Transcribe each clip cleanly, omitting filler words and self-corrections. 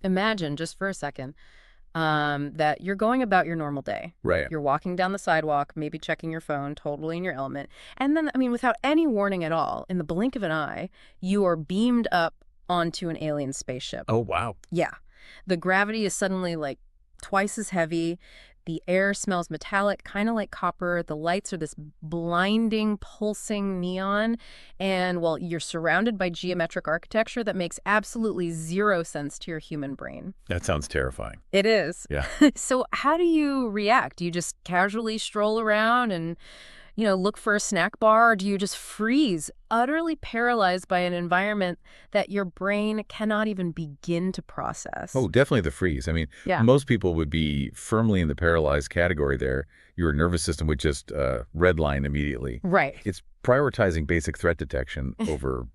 Imagine, just for a second, that you're going about your normal day. Right. You're walking down the sidewalk, maybe checking your phone, totally in your element. And then, I mean, without any warning at all, in the blink of an eye, you are beamed up onto an alien spaceship. Oh, wow. Yeah. The gravity is suddenly like twice as heavy. The air smells metallic, kind of like copper. The lights are this blinding, pulsing neon. And, well, you're surrounded by geometric architecture that makes absolutely zero sense to your human brain. That sounds terrifying. It is. Yeah. So how do you react? Do you just casually stroll around and, look for a snack bar, or do you just freeze, utterly paralyzed by an environment that your brain cannot even begin to process? Oh, definitely the freeze. I mean, Yeah. most people would be firmly in the paralyzed category there. Your nervous system would just redline immediately. Right. It's prioritizing basic threat detection over,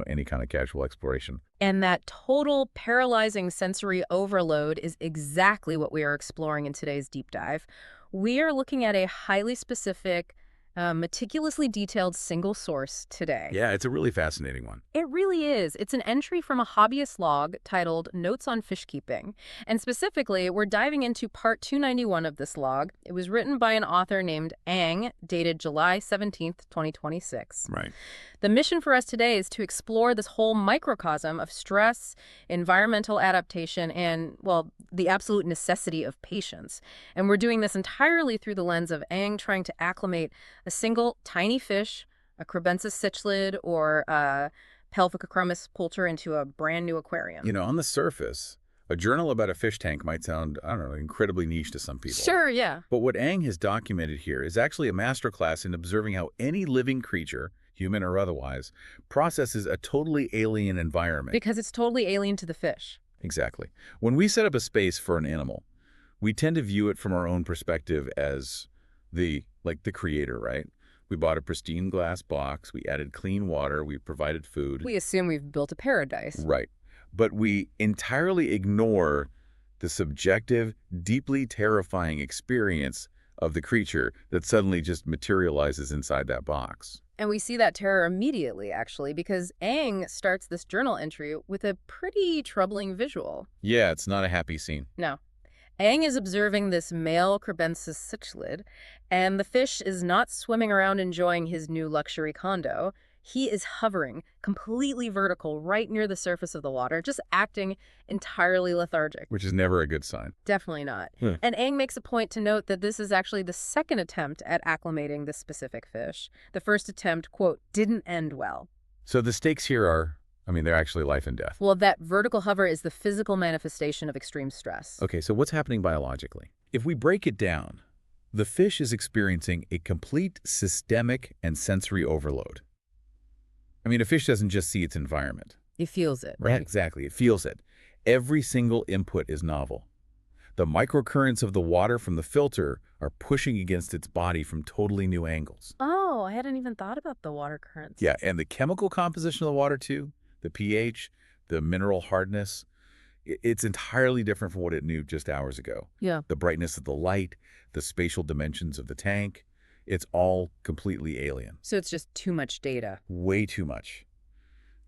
any kind of casual exploration. And that total paralyzing sensory overload is exactly what we are exploring in today's deep dive. We are looking at a highly specific, meticulously detailed single source today. Yeah, it's a really fascinating one. It really is. It's an entry from a hobbyist log titled Notes on Fishkeeping. And specifically, we're diving into part 291 of this log. It was written by an author named Ang, dated July 17th, 2026. Right. The mission for us today is to explore this whole microcosm of stress, environmental adaptation, and, well, the absolute necessity of patience. And we're doing this entirely through the lens of Ang trying to acclimate a single tiny fish, a Kribensis Cichlids or a pelvicachromis-pulcher, into a brand new aquarium. On the surface, a journal about a fish tank might sound, I don't know, incredibly niche to some people. Sure, yeah. But what Ang has documented here is actually a masterclass in observing how any living creature, human or otherwise, processes a totally alien environment. Because it's totally alien to the fish. Exactly. When we set up a space for an animal, we tend to view it from our own perspective as the creator, right? We bought a pristine glass box, we added clean water, we provided food. We assume we've built a paradise. Right. But we entirely ignore the subjective, deeply terrifying experience of the creature that suddenly just materializes inside that box. And we see that terror immediately, actually, because Ang starts this journal entry with a pretty troubling visual. Yeah, it's not a happy scene. No. Ang is observing this male Kribensis-cichlid, and the fish is not swimming around enjoying his new luxury condo. He is hovering, completely vertical, right near the surface of the water, just acting entirely lethargic. Which is never a good sign. Definitely not. Hmm. And Ang makes a point to note that this is actually the second attempt at acclimating this specific fish. The first attempt, quote, didn't end well. So the stakes here are, they're actually life and death. Well, that vertical hover is the physical manifestation of extreme stress. Okay, so what's happening biologically? If we break it down, the fish is experiencing a complete systemic and sensory overload. A fish doesn't just see its environment. It feels it, Right, right? exactly. It feels it. Every single input is novel. The microcurrents of the water from the filter are pushing against its body from totally new angles. Oh, I hadn't even thought about the water currents. Yeah, and the chemical composition of the water too, the pH, the mineral hardness, it's entirely different from what it knew just hours ago. Yeah. The brightness of the light, the spatial dimensions of the tank, it's all completely alien. So it's just too much data. Way too much.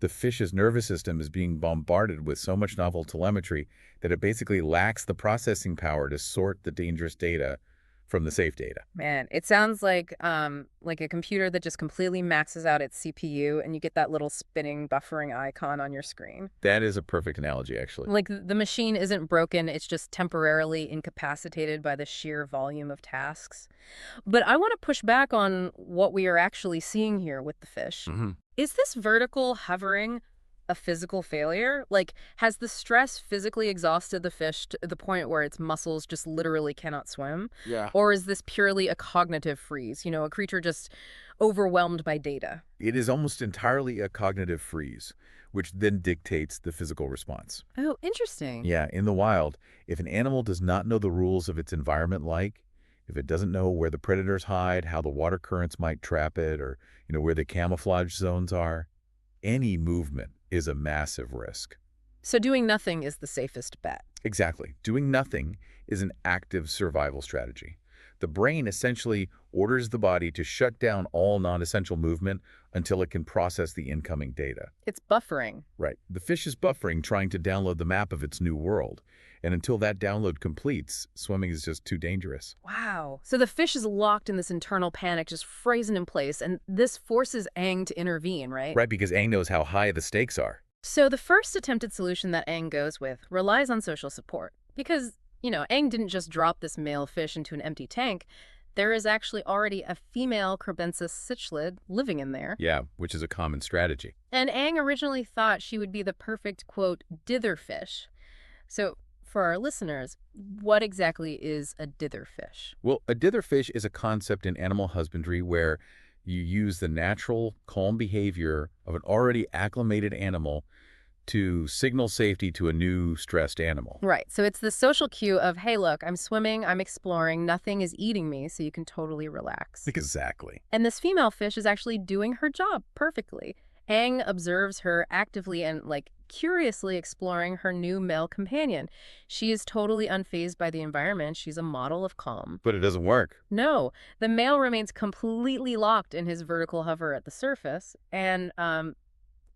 The fish's nervous system is being bombarded with so much novel telemetry that it basically lacks the processing power to sort the dangerous data from the safe data. Man, it sounds like a computer that just completely maxes out its CPU and you get that little spinning buffering icon on your screen. That is a perfect analogy, actually. Like the machine isn't broken, it's just temporarily incapacitated by the sheer volume of tasks. But I want to push back on what we are actually seeing here with the fish. Mm-hmm. Is this vertical hovering a physical failure? Like, has the stress physically exhausted the fish to the point where its muscles just literally cannot swim? Yeah. Or is this purely a cognitive freeze, a creature just overwhelmed by data? It is almost entirely a cognitive freeze, which then dictates the physical response. Oh, interesting. Yeah, in the wild, if an animal does not know the rules of its environment, if it doesn't know where the predators hide, how the water currents might trap it, or where the camouflage zones are, any movement is a massive risk. So doing nothing is the safest bet. Exactly. Doing nothing is an active survival strategy. The brain essentially orders the body to shut down all non-essential movement until it can process the incoming data. It's buffering. Right. The fish is buffering, trying to download the map of its new world. And until that download completes, swimming is just too dangerous. Wow. So the fish is locked in this internal panic, just frozen in place, and this forces Aang to intervene, right? Right, because Aang knows how high the stakes are. So the first attempted solution that Aang goes with relies on social support. Because, Aang didn't just drop this male fish into an empty tank. There is actually already a female Kribensis-cichlid living in there. Yeah, which is a common strategy. And Aang originally thought she would be the perfect, quote, dither fish. So for our listeners, what exactly is a dither fish? Well, a dither fish is a concept in animal husbandry where you use the natural, calm behavior of an already acclimated animal to signal safety to a new, stressed animal. Right. So it's the social cue of, hey, look, I'm swimming, I'm exploring, nothing is eating me, so you can totally relax. Exactly. And this female fish is actually doing her job perfectly. Aang observes her actively and, curiously exploring her new male companion. She is totally unfazed by the environment. She's a model of calm. But it doesn't work. No, the male remains completely locked in his vertical hover at the surface. And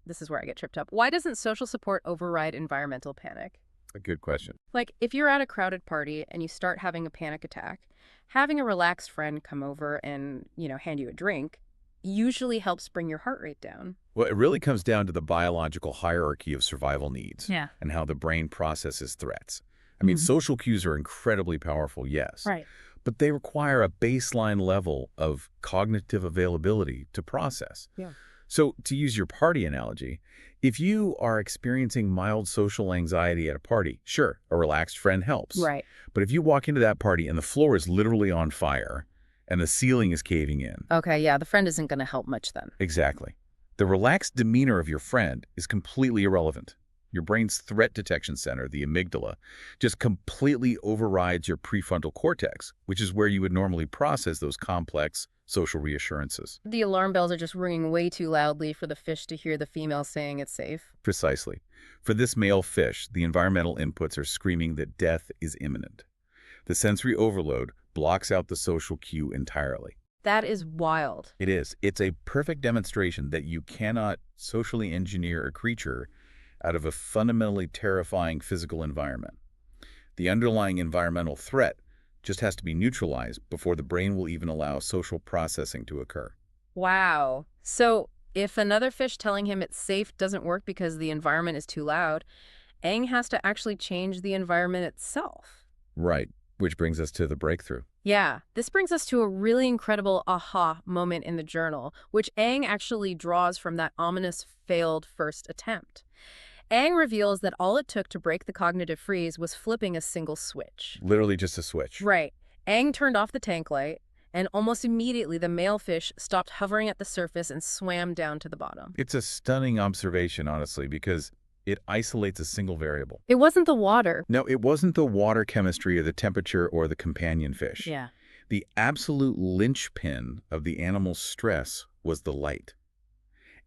this is where I get tripped up. Why doesn't social support override environmental panic? A good question. If you're at a crowded party and you start having a panic attack, having a relaxed friend come over and, hand you a drink usually helps bring your heart rate down. Well, it really comes down to the biological hierarchy of survival needs. Yeah. And how the brain processes threats. I mean, social cues are incredibly powerful, yes. Right. But they require a baseline level of cognitive availability to process. Yeah. So, to use your party analogy, if you are experiencing mild social anxiety at a party, sure, a relaxed friend helps. Right. But if you walk into that party and the floor is literally on fire and the ceiling is caving in. Okay, yeah, the friend isn't going to help much then. Exactly. The relaxed demeanor of your friend is completely irrelevant. Your brain's threat detection center, the amygdala, just completely overrides your prefrontal cortex, which is where you would normally process those complex social reassurances. The alarm bells are just ringing way too loudly for the fish to hear the female saying it's safe. Precisely. For this male fish, the environmental inputs are screaming that death is imminent. The sensory overload blocks out the social cue entirely. That is wild. It is. It's a perfect demonstration that you cannot socially engineer a creature out of a fundamentally terrifying physical environment. The underlying environmental threat just has to be neutralized before the brain will even allow social processing to occur. Wow. So if another fish telling him it's safe doesn't work because the environment is too loud, Aang has to actually change the environment itself. Right, which brings us to the breakthrough. Yeah, this brings us to a really incredible aha moment in the journal, which Aang actually draws from that ominous failed first attempt. Aang reveals that all it took to break the cognitive freeze was flipping a single switch. Literally just a switch. Right. Aang turned off the tank light, and almost immediately the male fish stopped hovering at the surface and swam down to the bottom. It's a stunning observation, honestly, because it isolates a single variable. It wasn't the water. No, it wasn't the water chemistry or the temperature or the companion fish. Yeah. The absolute linchpin of the animal's stress was the light.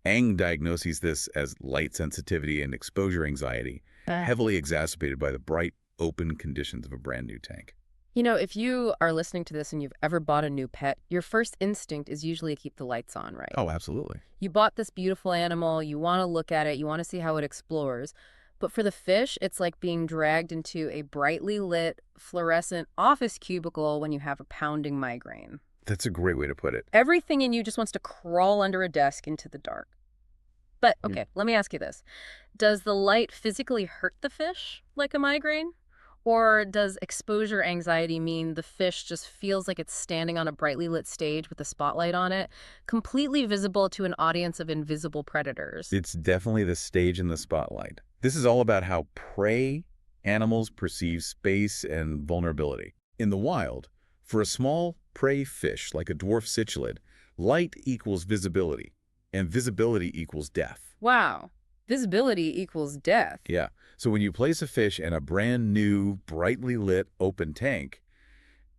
Aang diagnoses this as light sensitivity and exposure anxiety, heavily exacerbated by the bright, open conditions of a brand new tank. If you are listening to this and you've ever bought a new pet, your first instinct is usually to keep the lights on, right? Oh, absolutely. You bought this beautiful animal, you want to look at it, you want to see how it explores. But for the fish, it's like being dragged into a brightly lit, fluorescent office cubicle when you have a pounding migraine. That's a great way to put it. Everything in you just wants to crawl under a desk into the dark. But, okay, let me ask you this. Does the light physically hurt the fish like a migraine? Or does exposure anxiety mean the fish just feels like it's standing on a brightly lit stage with a spotlight on it, completely visible to an audience of invisible predators? It's definitely the stage in the spotlight. This is all about how prey animals perceive space and vulnerability. In the wild, for a small prey fish like a dwarf-cichlid, light equals visibility, and visibility equals death. Wow. Visibility equals death. Yeah. So when you place a fish in a brand new, brightly lit, open tank,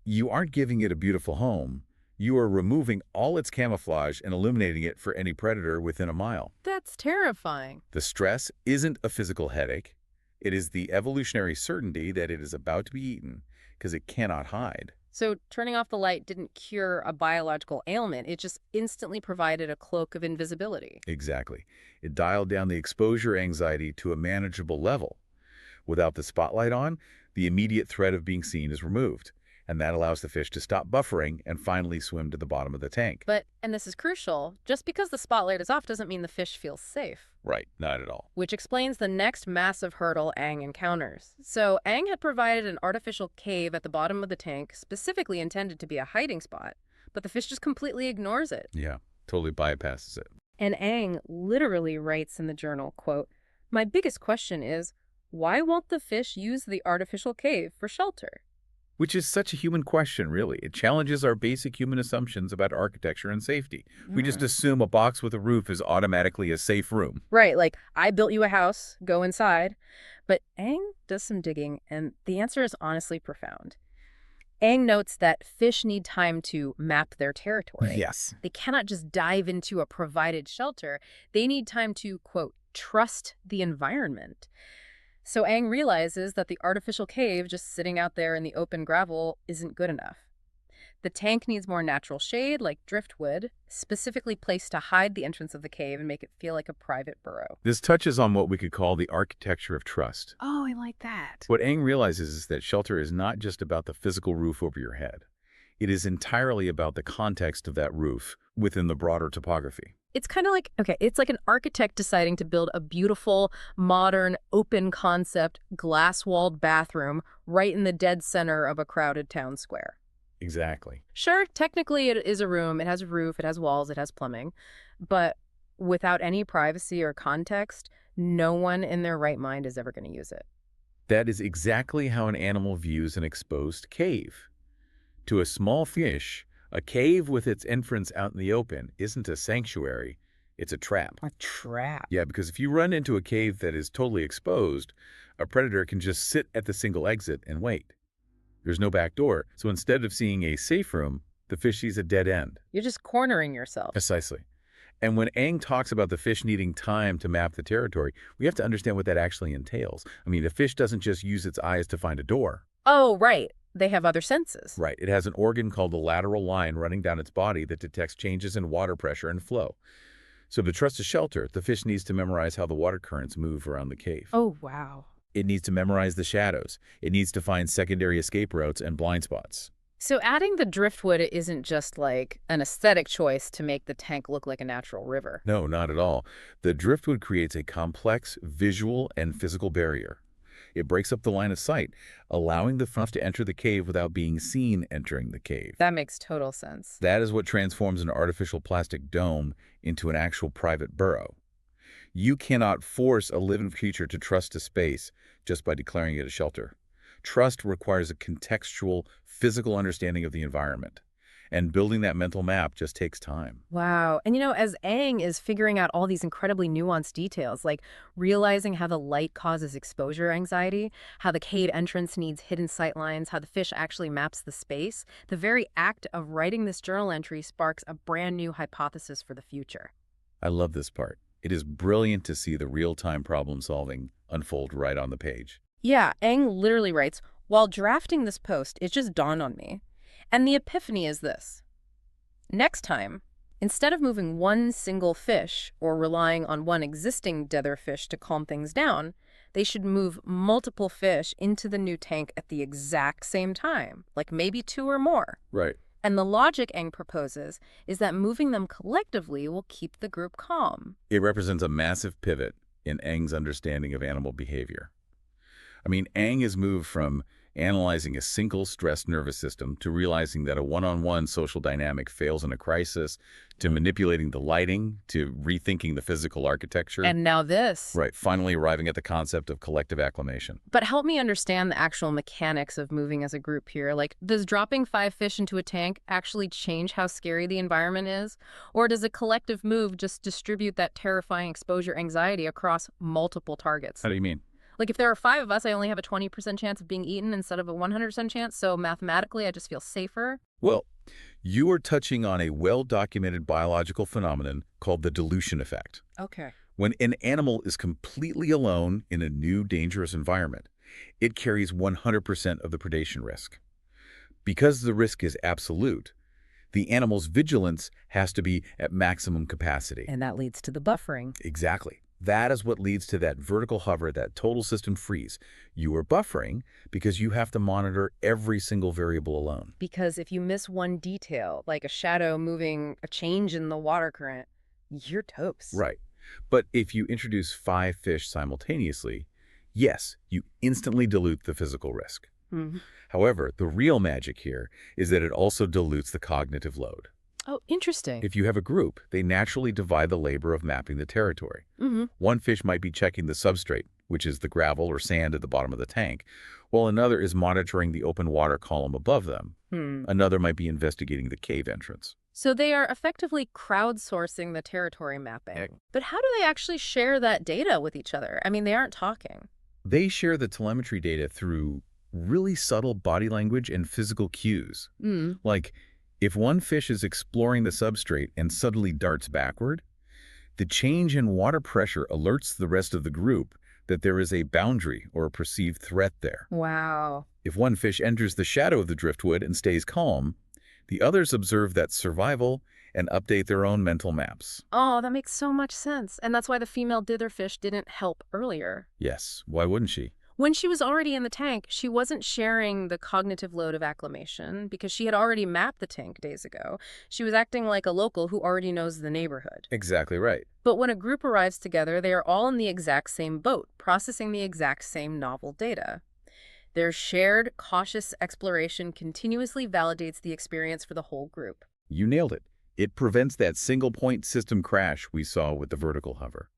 you aren't giving it a beautiful home. You are removing all its camouflage and eliminating it for any predator within a mile. That's terrifying. The stress isn't a physical headache. It is the evolutionary certainty that it is about to be eaten, because it cannot hide. So turning off the light didn't cure a biological ailment. It just instantly provided a cloak of invisibility. Exactly. It dialed down the exposure anxiety to a manageable level. Without the spotlight on, the immediate threat of being seen is removed, and that allows the fish to stop buffering and finally swim to the bottom of the tank. But, and this is crucial, just because the spotlight is off doesn't mean the fish feels safe. Right, not at all. Which explains the next massive hurdle Aang encounters. So Aang had provided an artificial cave at the bottom of the tank, specifically intended to be a hiding spot, but the fish just completely ignores it. Yeah, totally bypasses it. And Aang literally writes in the journal, quote, "My biggest question is, why won't the fish use the artificial cave for shelter?" Which is such a human question, really. It challenges our basic human assumptions about architecture and safety. We just assume a box with a roof is automatically a safe room. Right, like, I built you a house, go inside. But Aang does some digging, and the answer is honestly profound. Aang notes that fish need time to map their territory. Yes. They cannot just dive into a provided shelter. They need time to, quote, trust the environment. So Aang realizes that the artificial cave just sitting out there in the open gravel isn't good enough. The tank needs more natural shade, like driftwood, specifically placed to hide the entrance of the cave and make it feel like a private burrow. This touches on what we could call the architecture of trust. Oh, I like that. What Aang realizes is that shelter is not just about the physical roof over your head. It is entirely about the context of that roof within the broader topography. It's kind of like, okay, it's like an architect deciding to build a beautiful, modern, open concept, glass-walled bathroom right in the dead center of a crowded town square. Exactly. Sure, technically it is a room, it has a roof, it has walls, it has plumbing, but without any privacy or context, no one in their right mind is ever going to use it. That is exactly how an animal views an exposed cave. To a small fish, a cave with its entrance out in the open isn't a sanctuary, it's a trap. A trap? Yeah, because if you run into a cave that is totally exposed, a predator can just sit at the single exit and wait. There's no back door, so instead of seeing a safe room, the fish sees a dead end. You're just cornering yourself. Precisely. And when Aang talks about the fish needing time to map the territory, we have to understand what that actually entails. I mean, the fish doesn't just use its eyes to find a door. Oh, right. They have other senses. Right. It has an organ called the lateral line running down its body that detects changes in water pressure and flow. So to trust a shelter, the fish needs to memorize how the water currents move around the cave. Oh, wow. It needs to memorize the shadows. It needs to find secondary escape routes and blind spots. So adding the driftwood isn't just like an aesthetic choice to make the tank look like a natural river. No, not at all. The driftwood creates a complex visual and physical barrier. It breaks up the line of sight, allowing the fish to enter the cave without being seen entering the cave. That makes total sense. That is what transforms an artificial plastic dome into an actual private burrow. You cannot force a living creature to trust a space just by declaring it a shelter. Trust requires a contextual, physical understanding of the environment. And building that mental map just takes time. Wow. And as Aang is figuring out all these incredibly nuanced details, like realizing how the light causes exposure anxiety, how the cave entrance needs hidden sight lines, how the fish actually maps the space, the very act of writing this journal entry sparks a brand new hypothesis for the future. I love this part. It is brilliant to see the real-time problem solving unfold right on the page. Yeah, Aang literally writes, "While drafting this post, it just dawned on me. And the epiphany is this. Next time, instead of moving one single fish or relying on one existing dead fish to calm things down, they should move multiple fish into the new tank at the exact same time, like maybe 2 or more. Right. And the logic Aang proposes is that moving them collectively will keep the group calm." It represents a massive pivot in Aang's understanding of animal behavior. I mean, Aang has moved from analyzing a single stressed nervous system to realizing that a one-on-one social dynamic fails in a crisis, to manipulating the lighting, to rethinking the physical architecture. And now this. Right, finally arriving at the concept of collective acclimation. But help me understand the actual mechanics of moving as a group here. Like, does dropping 5 fish into a tank actually change how scary the environment is? Or does a collective move just distribute that terrifying exposure anxiety across multiple targets? How do you mean? Like, if there are 5 of us, I only have a 20% chance of being eaten instead of a 100% chance, so mathematically I just feel safer. Well, you are touching on a well-documented biological phenomenon called the dilution effect. Okay. When an animal is completely alone in a new dangerous environment, it carries 100% of the predation risk. Because the risk is absolute, the animal's vigilance has to be at maximum capacity. And that leads to the buffering. Exactly. That is what leads to that vertical hover, that total system freeze. You are buffering because you have to monitor every single variable alone. Because if you miss one detail, like a shadow moving, a change in the water current, you're toast. Right. But if you introduce 5 fish simultaneously, yes, you instantly dilute the physical risk. Mhm. However, the real magic here is that it also dilutes the cognitive load. Oh, interesting. If you have a group, they naturally divide the labor of mapping the territory. One fish might be checking the substrate, which is the gravel or sand at the bottom of the tank, while another is monitoring the open water column above them. Another might be investigating the cave entrance. So they are effectively crowdsourcing the territory mapping. But how do they actually share that data with each other? I mean, they aren't talking. They share the telemetry data through really subtle body language and physical cues. Like, if one fish is exploring the substrate and suddenly darts backward, the change in water pressure alerts the rest of the group that there is a boundary or a perceived threat there. Wow. If one fish enters the shadow of the driftwood and stays calm, the others observe that survival and update their own mental maps. Oh, that makes so much sense. And that's why the female ditherfish didn't help earlier. Yes, why wouldn't she? When she was already in the tank, she wasn't sharing the cognitive load of acclimation because she had already mapped the tank days ago. She was acting like a local who already knows the neighborhood. Exactly right. But when a group arrives together, they are all in the exact same boat, processing the exact same novel data. Their shared, cautious exploration continuously validates the experience for the whole group. You nailed it. It prevents that single-point system crash we saw with the vertical hover.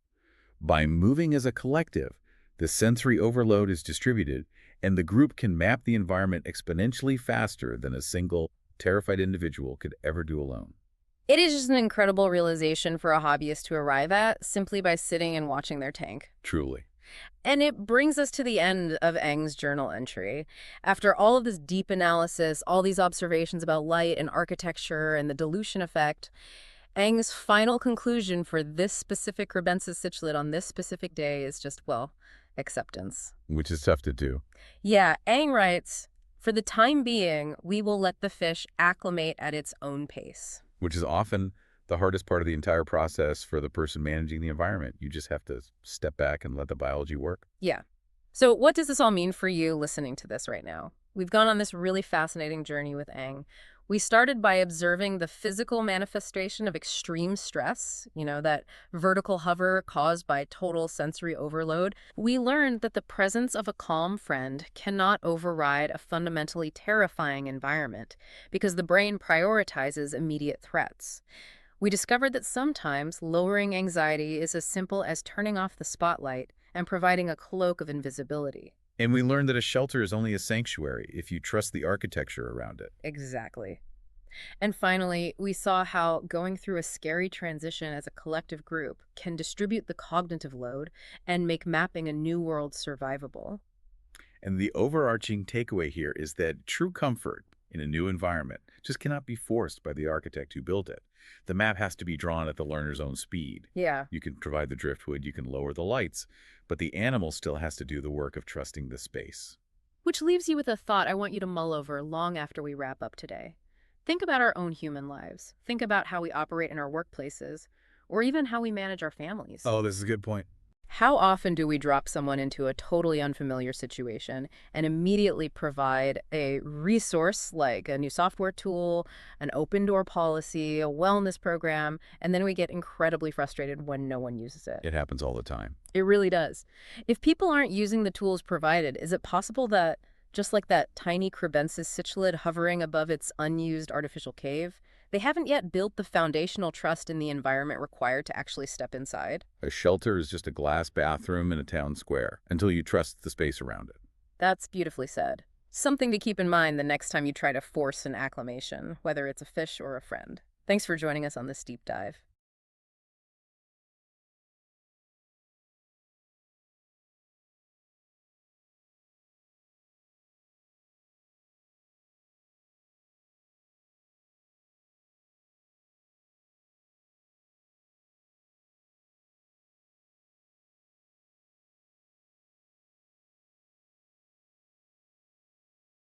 By moving as a collective, the sensory overload is distributed, and the group can map the environment exponentially faster than a single, terrified individual could ever do alone. It is just an incredible realization for a hobbyist to arrive at simply by sitting and watching their tank. Truly. And it brings us to the end of Eng's journal entry. After all of this deep analysis, all these observations about light and architecture and the dilution effect, Eng's final conclusion for this specific Kribensis cichlid on this specific day is just, well, acceptance. Which is tough to do. Yeah, Eng writes, "For the time being, we will let the fish acclimate at its own pace." Which is often the hardest part of the entire process for the person managing the environment. You just have to step back and let the biology work. Yeah. So what does this all mean for you listening to this right now? We've gone on this really fascinating journey with Eng. We started by observing the physical manifestation of extreme stress, that vertical hover caused by total sensory overload. We learned that the presence of a calm friend cannot override a fundamentally terrifying environment because the brain prioritizes immediate threats. We discovered that sometimes lowering anxiety is as simple as turning off the spotlight and providing a cloak of invisibility. And we learned that a shelter is only a sanctuary if you trust the architecture around it. Exactly. And finally, we saw how going through a scary transition as a collective group can distribute the cognitive load and make mapping a new world survivable. And the overarching takeaway here is that true comfort in a new environment just cannot be forced by the architect who built it. The map has to be drawn at the learner's own speed. Yeah. You can provide the driftwood, you can lower the lights, but the animal still has to do the work of trusting the space. Which leaves you with a thought I want you to mull over long after we wrap up today. Think about our own human lives. Think about how we operate in our workplaces, or even how we manage our families. Oh, this is a good point. How often do we drop someone into a totally unfamiliar situation and immediately provide a resource like a new software tool, an open door policy, a wellness program, and then we get incredibly frustrated when no one uses it? It happens all the time. It really does. If people aren't using the tools provided, is it possible that, just like that tiny Kribensis Cichlid hovering above its unused artificial cave, they haven't yet built the foundational trust in the environment required to actually step inside? A shelter is just a glass bathroom in a town square until you trust the space around it. That's beautifully said. Something to keep in mind the next time you try to force an acclimation, whether it's a fish or a friend. Thanks for joining us on this deep dive.